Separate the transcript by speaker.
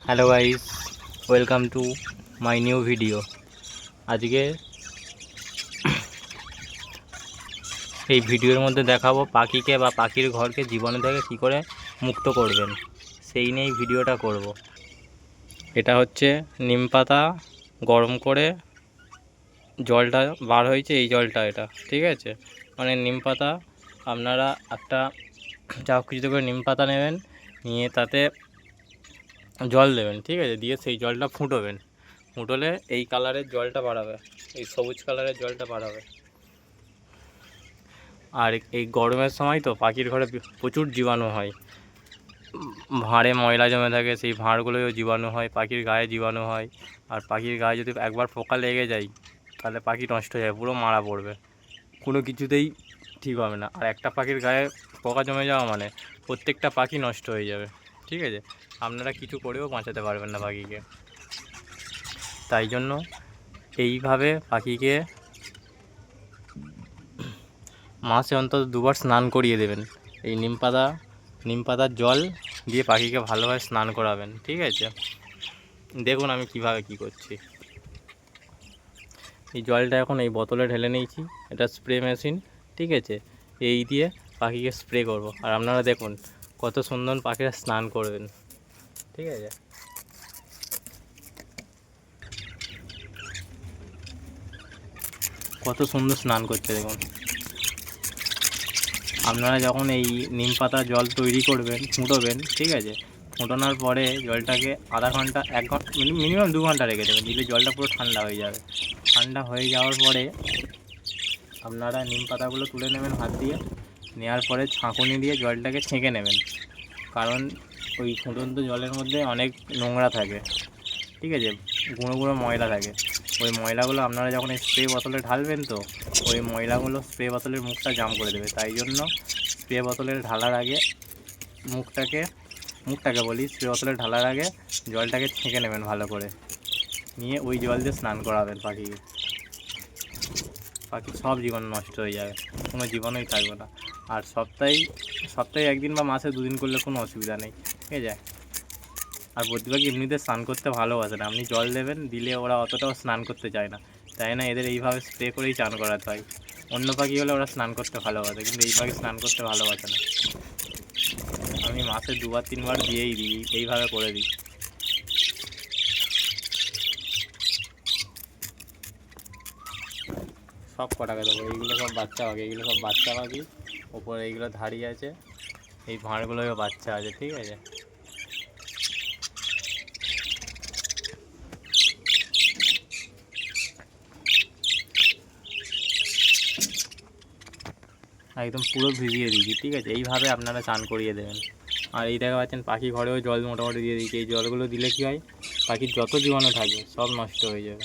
Speaker 1: Hello guys, welcome to my new video. আজকে এই ভিডিওর মধ্যে দেখাবো পাখিকে বা পাখির ঘরকে জীবাণু থেকে কী করে মুক্ত করবেন, সেই নিয়েই ভিডিওটা করব। এটা হচ্ছে নিম পাতা গরম করে জলটা বার হয়েছে, এই জলটা এটা ঠিক আছে। মানে নিম পাতা আপনারা একটা যা কিছু করে নিম পাতা নেবেন, নিয়ে তাতে জল দেবেন, ঠিক আছে। দিয়ে সেই জলটা ফুটোবেন, ফুটোলে এই কালারের জলটা বাড়াবে, এই সবুজ কালারের জলটা বাড়াবে। আর এই গরমের সময় তো পাখির ঘরে প্রচুর জীবাণু হয়, ভাঁড়ে ময়লা জমে থাকে, সেই ভাঁড়গুলোও জীবাণু হয়, পাখির গায়ে জীবাণু হয়। আর পাখির গায়ে যদি একবার পোকা লেগে যায় তাহলে পাখি নষ্ট হয়ে যাবে, পুরো মারা পড়বে, কোনো কিছুতেই ঠিক হবে না। আর একটা পাখির গায়ে পোকা জমে যাওয়া মানে প্রত্যেকটা পাখি নষ্ট হয়ে যাবে, ঠিক আছে। আপনারা কিছু করেও বাঁচাতে পারবেন না পাখিকে। তাই জন্য এইভাবে পাখিকে মাসে অন্তত দুবার স্নান করিয়ে দেবেন। এই নিম পাতার জল দিয়ে পাখিকে ভালোভাবে স্নান করাবেন, ঠিক আছে। দেখুন আমি কিভাবে কি করছি। এই জলটা এখন এই বোতলে ঢেলে নিয়েছি, এটা স্প্রে মেশিন, ঠিক আছে। এই দিয়ে পাখিকে স্প্রে করব, আর আপনারা দেখুন কত সুন্দর পাখিরা স্নান করবেন, ঠিক আছে। কত সুন্দর স্নান করছে দেখুন। আপনারা যখন এই নিম পাতা জল তৈরি করবেন, ফুটোবেন, ঠিক আছে। ফোটানোর পরে জলটাকে আধা ঘন্টা 1 ঘন্টা মিনিমাম 2 ঘন্টা রেখে দেবেন, দিলে জলটা পুরো ঠান্ডা হয়ে যাবে। ঠান্ডা হয়ে যাওয়ার পরে আপনারা নিম পাতাগুলো তুলে নেবেন হাত দিয়ে, নেওয়ার পরে ছাঁকুনি দিয়ে জলটাকে ছেঁকে নেবেন। কারণ ওই ফুটন্ত জলের মধ্যে অনেক নোংরা থাকে, ঠিক আছে, গুঁড়ো গুঁড়ো ময়লা থাকে। ওই ময়লাগুলো আপনারা যখন এই স্প্রে বোতলে ঢালবেন, তো ওই ময়লাগুলো স্প্রে বোতলের মুখটা জাম করে দেবে। তাই জন্য স্প্রে বোতলের ঢালার আগে মুখটাকে বলি, স্প্রে বোতলে ঢালার আগে জলটাকে ছেঁকে নেবেন ভালো করে, নিয়ে ওই জল দিয়ে স্নান করাবেন পাখিকে। পাখির সব জীবাণু নষ্ট হয়ে যাবে, কোনো জীবাণুই থাকবে না। আর সপ্তাহে 1 দিন বা মাসে 2 দিন করলে কোনো অসুবিধা নেই, ঠিক আছে। আর প্রতি পাখি এমনিতে স্নান করতে ভালোবাসে না, আপনি জল দেবেন, দিলে ওরা অতটাও স্নান করতে চায় না। তাই না, এদের এইভাবে স্প্রে করেই চান করাতে হয়। অন্য পাখি হলে ওরা স্নান করতে ভালোবাসে, কিন্তু এই পাখি স্নান করতে ভালোবাসে না। আমি মাসে 2-3 বার দিয়েই দিই, এইভাবে করে দিই। সব কটাকে দেবো, এইগুলো সব বাচ্চা পাখি, ওপরে এইগুলো ধাড়ি আছে, এই ভাঁড়গুলোও বাচ্চা আছে, ঠিক আছে। একদম পুরো ভিজিয়ে দিয়েছি, ঠিক আছে। এইভাবে আপনারা চান করিয়ে দেবেন। আর এই দেখা পাচ্ছেন পাখি ঘরেও জল মোটামুটি দিয়ে দিয়েছি। এই জলগুলো দিলে কী হয়, পাখির যত জীবাণু থাকবে সব নষ্ট হয়ে যাবে।